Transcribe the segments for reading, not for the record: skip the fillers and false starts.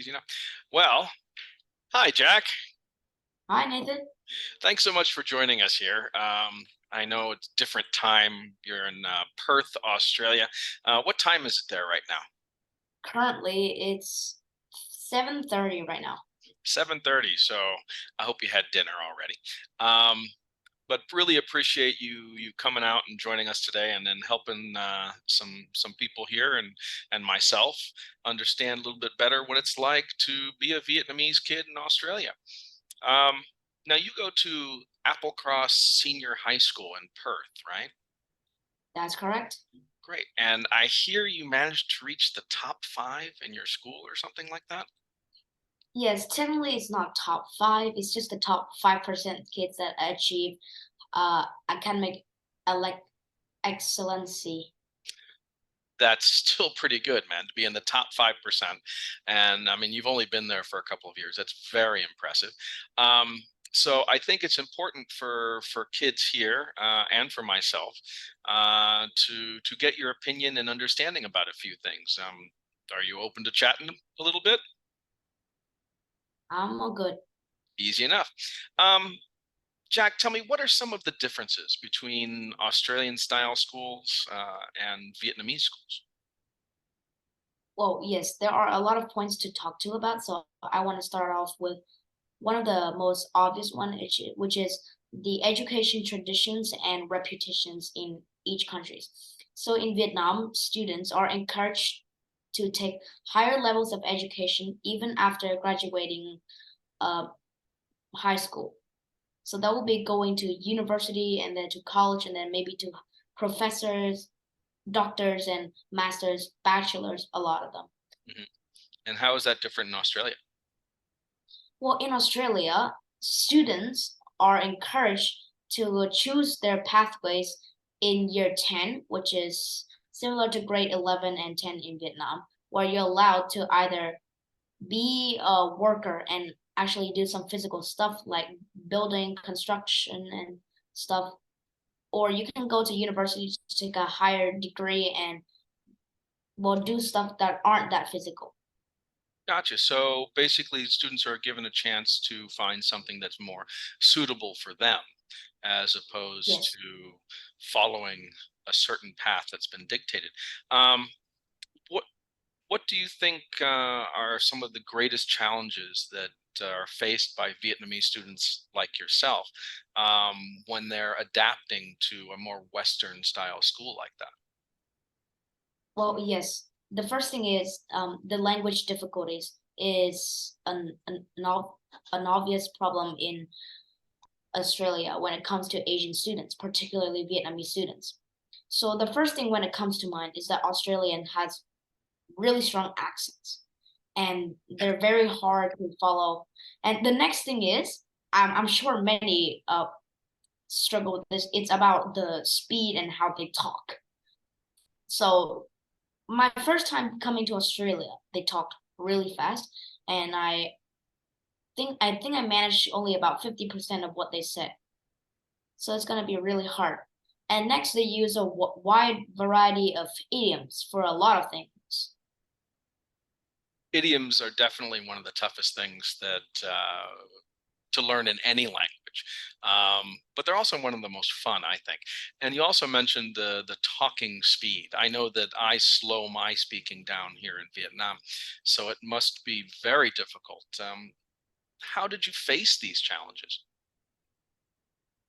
Easy enough. Well, hi, Jack. Hi, Nathan. Thanks so much for joining us here. I know it's different time. You're in Perth, Australia. What time is it there right now? Currently, it's 7:30 right now. 7:30. So I hope you had dinner already. Um, but really appreciate you coming out and joining us today, and then helping some people here and myself understand a little bit better what it's like to be a Vietnamese kid in Australia. Um, Now you go to Applecross Senior High School in Perth, right? That's correct. Great. And I hear you managed to reach the top five in your school or something like that. Yes, technically it's not top five. It's just the top 5% kids that achieve academic elect excellency. That's still pretty good, man, to be in the top 5%. And I mean, you've only been there for a couple of years. That's very impressive. Um, so I think it's important for kids here and for myself to get your opinion and understanding about a few things. Are you open to chatting a little bit? I'm all good. Easy enough. Um, Jack, tell me, what are some of the differences between Australian style schools and Vietnamese schools? Well, yes, there are a lot of points to talk to about, so I want to start off with one of the most obvious one, which is the education traditions and reputations in each country. So in Vietnam, students are encouraged to take higher levels of education even after graduating uh, high school. So that will be going to university and then to college and then maybe to professors, doctors, and masters, bachelors, a lot of them. Mhm. And how is that different in Australia? Well, in Australia, students are encouraged to choose their pathways in year 10, which is similar to grade 11 and 10 in Vietnam, where you're allowed to either be a worker and actually do some physical stuff like building, construction, and stuff, or you can go to university to take a higher degree and well do stuff that aren't that physical. Gotcha. So basically, students are given a chance to find something that's more suitable for them, as opposed Yes. to following a certain path that's been dictated. Um, what What do you think are some of the greatest challenges that are faced by Vietnamese students like yourself when they're adapting to a more Western style school like that? Well, yes. The first thing is the language difficulties is an obvious problem in Australia when it comes to Asian students, particularly Vietnamese students. So the first thing when it comes to mind is that Australian has really strong accents and they're very hard to follow. And the next thing is, I'm sure many struggle with this. It's about the speed and how they talk. So my first time coming to Australia, they talked really fast, and I think I managed only about 50% of what they said. So it's gonna be really hard. And next, they use a wide variety of idioms for a lot of things. Idioms are definitely one of the toughest things that to learn in any language, but they're also one of the most fun, I think. And you also mentioned the talking speed. I know that I slow my speaking down here in Vietnam, so it must be very difficult. How did you face these challenges?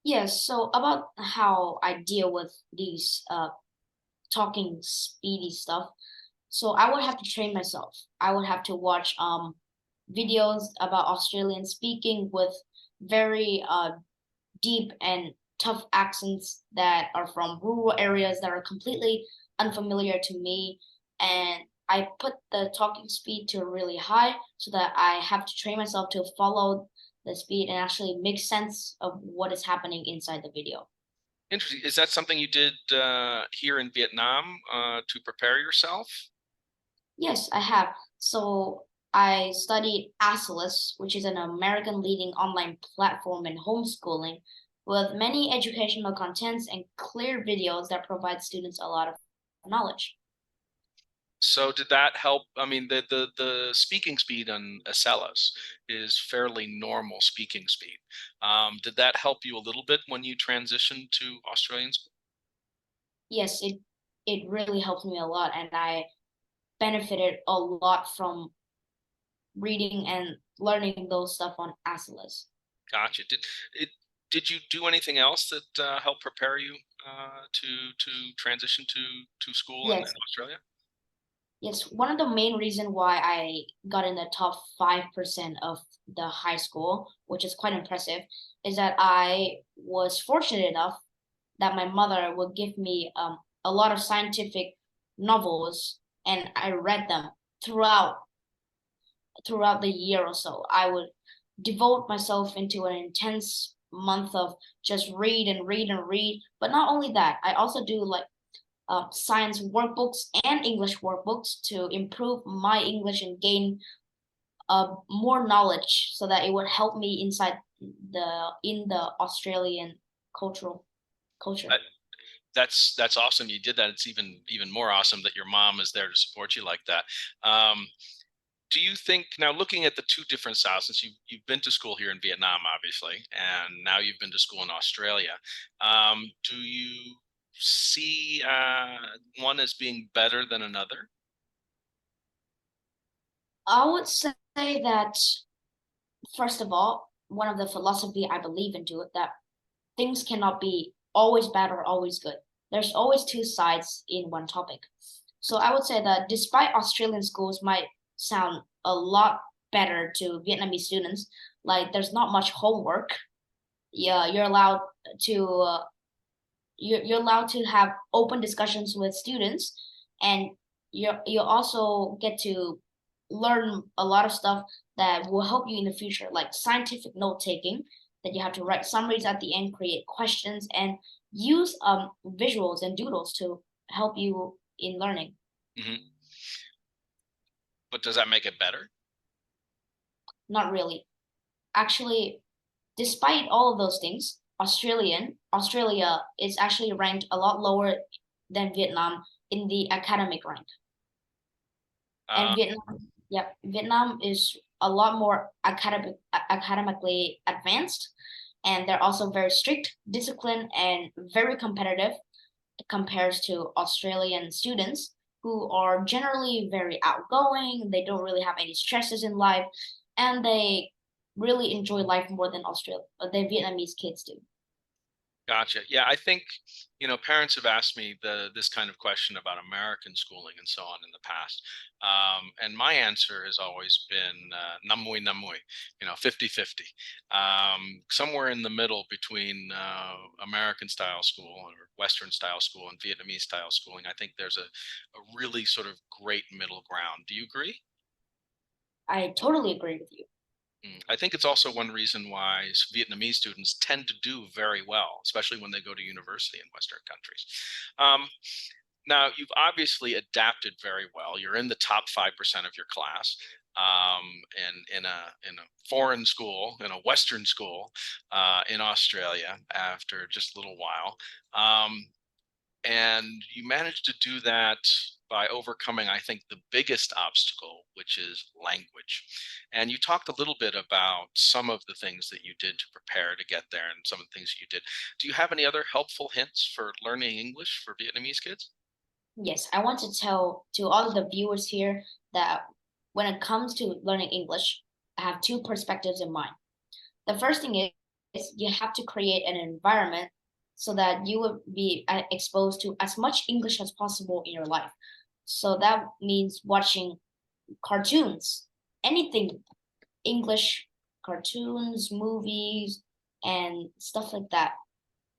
Yes, so about how I deal with these talking speedy stuff. So I would have to train myself. I would have to watch videos about Australian speaking with very deep and tough accents that are from rural areas that are completely unfamiliar to me. And I put the talking speed to really high so that I have to train myself to follow the speed and actually make sense of what is happening inside the video. Interesting. Is that something you did here in Vietnam to prepare yourself? Yes, I have. So I studied Asilis, which is an American leading online platform in homeschooling with many educational contents and clear videos that provide students a lot of knowledge. So did that help? I mean, the speaking speed on Acellas is fairly normal speaking speed. Did that help you a little bit when you transitioned to Australian school? Yes, it really helped me a lot, and I benefited a lot from reading and learning those stuff on Asilas. Gotcha. It did you do anything else that helped prepare you to transition to school in Yes, Australia? yes. One of the main reason why I got in the top 5% of the high school, which is quite impressive, is that I was fortunate enough that my mother would give me a lot of scientific novels, and I read them throughout throughout the year or so. I would devote myself into an intense month of just read and read and read. But not only that, I also do like science workbooks and English workbooks to improve my English and gain more knowledge so that it would help me inside the Australian cultural culture. That, that's awesome. You did that. It's even more awesome that your mom is there to support you like that. Um, do you think now, looking at the two different styles, since you've been to school here in Vietnam, obviously, and now you've been to school in Australia, do you see one as being better than another? I would say that first of all, one of the philosophy I believe into it that things cannot be always bad or always good. There's always two sides in one topic. So I would say that despite Australian schools might sound a lot better to Vietnamese students, like there's not much homework. Yeah, to you're allowed to have open discussions with students, and you also get to learn a lot of stuff that will help you in the future, like scientific note taking, that you have to write summaries at the end, create questions, and use visuals and doodles to help you in learning. Hmm. But does that make it better? Not really. Actually, despite all of those things, Australia is actually ranked a lot lower than Vietnam in the academic rank. Uh, And Vietnam is a lot more academically advanced, and they're also very strict, disciplined, and very competitive compared to Australian students who are generally very outgoing. They don't really have any stresses in life, and they really enjoy life more than Vietnamese kids do. Gotcha. Yeah, I think, parents have asked me this kind of question about American schooling and so on in the past. And my answer has always been namui namui, 50-50. Somewhere in the middle between American style school or Western style school and Vietnamese style schooling. I think there's a really sort of great middle ground. Do you agree? I totally agree with you. I think it's also one reason why Vietnamese students tend to do very well, especially when they go to university in Western countries. Um, Now, you've obviously adapted very well. You're in the top 5% of your class, in a foreign school, in a Western school, in Australia after just a little while. Um, and you managed to do that by overcoming, I think, the biggest obstacle, which is language. And you talked a little bit about some of the things that you did to prepare to get there and some of the things that you did. Do you have any other helpful hints for learning English for Vietnamese kids? Yes, I want to tell to all of the viewers here that when it comes to learning English, I have two perspectives in mind. The first thing is you have to create an environment so that you will be exposed to as much English as possible in your life. So that means watching cartoons, anything English cartoons, movies, and stuff like that.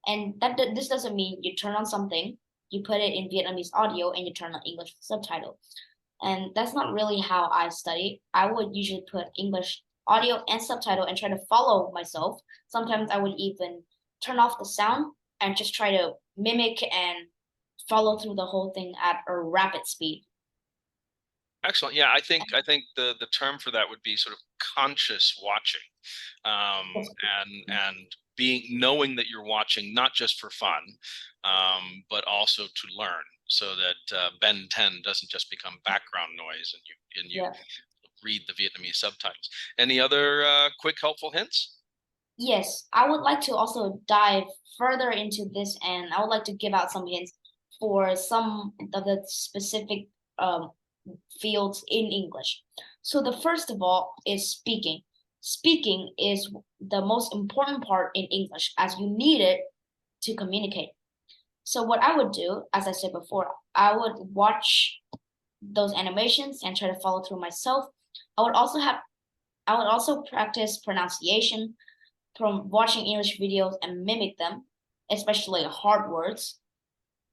And this doesn't mean you turn on something, you put it in Vietnamese audio, and you turn on English subtitle. And that's not really how I study. I would usually put English audio and subtitle and try to follow myself. Sometimes I would even turn off the sound and just try to mimic and follow through the whole thing at a rapid speed. Excellent. Yeah, I think the term for that would be sort of conscious watching, Yes. and being knowing that you're watching not just for fun, but also to learn. so that Ben 10 doesn't just become background noise and you Yeah. read the Vietnamese subtitles. Any other quick helpful hints? Yes, I would like to also dive further into this, and I would like to give out some hints for some of the specific um, fields in English. So the first of all is speaking. Speaking is the most important part in English as you need it to communicate. So what I would do, as I said before, I would watch those animations and try to follow through myself. I would also have I would also practice pronunciation from watching English videos and mimic them, especially hard words,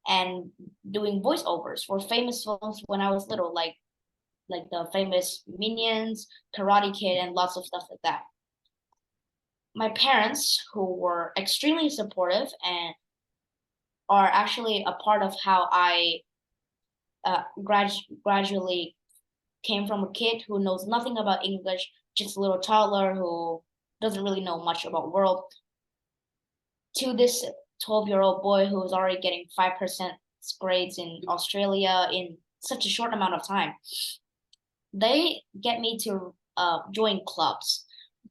and doing voiceovers for famous films when I was little, like the famous Minions, Karate Kid, and lots of stuff like that. My parents, who were extremely supportive and are actually a part of how I gradually came from a kid who knows nothing about English, just a little toddler who doesn't really know much about world, to this 12-year-old boy who is already getting 5% grades in Australia in such a short amount of time. They get me to join clubs,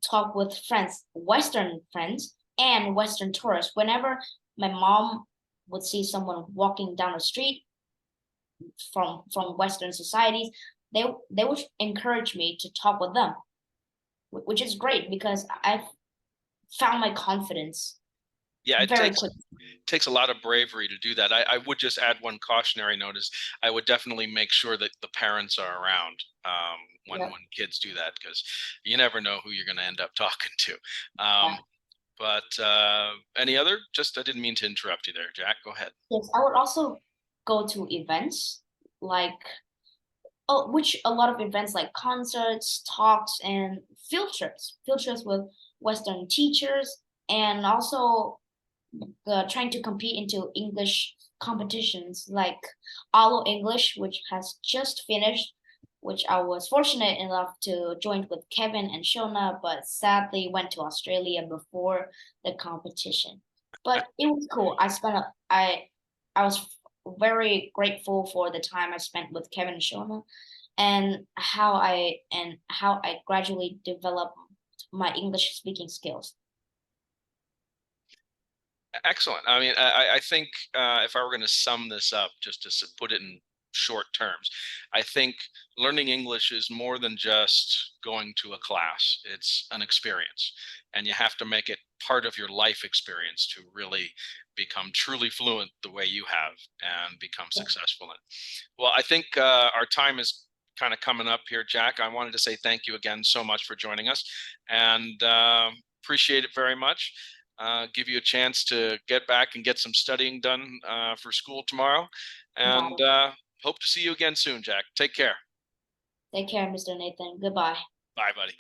talk with friends, Western friends, and Western tourists. Whenever my mom would see someone walking down the street from Western societies, they would encourage me to talk with them, which is great because I've found my confidence Yeah, it very takes quickly. takes a lot of bravery to do that. I would just add one cautionary note is I would definitely make sure that the parents are around Yeah. when kids do that because you never know who you're going to end up talking to. Um, but any other? Just I didn't mean to interrupt you there, Jack. Go ahead. Yes, I would also go to events like which a lot of events like concerts, talks, and field trips with Western teachers, and also trying to compete into English competitions like Alo English, which has just finished, which I was fortunate enough to join with Kevin and Shona, but sadly went to Australia before the competition. But it was cool. I was very grateful for the time I spent with Kevin and Shona and how I gradually developed my English speaking skills. Excellent. I mean, I think if I were going to sum this up, just to put it in short terms, I think learning English is more than just going to a class. It's an experience, and you have to make it part of your life experience to really become truly fluent the way you have and become successful in it. Well, I think our time is kind of coming up here, Jack. I wanted to say thank you again so much for joining us, and appreciate it very much. Give you a chance to get back and get some studying done for school tomorrow. And Got it. hope to see you again soon, Jack. Take care. Take care, Mr. Nathan. Goodbye. Bye, buddy.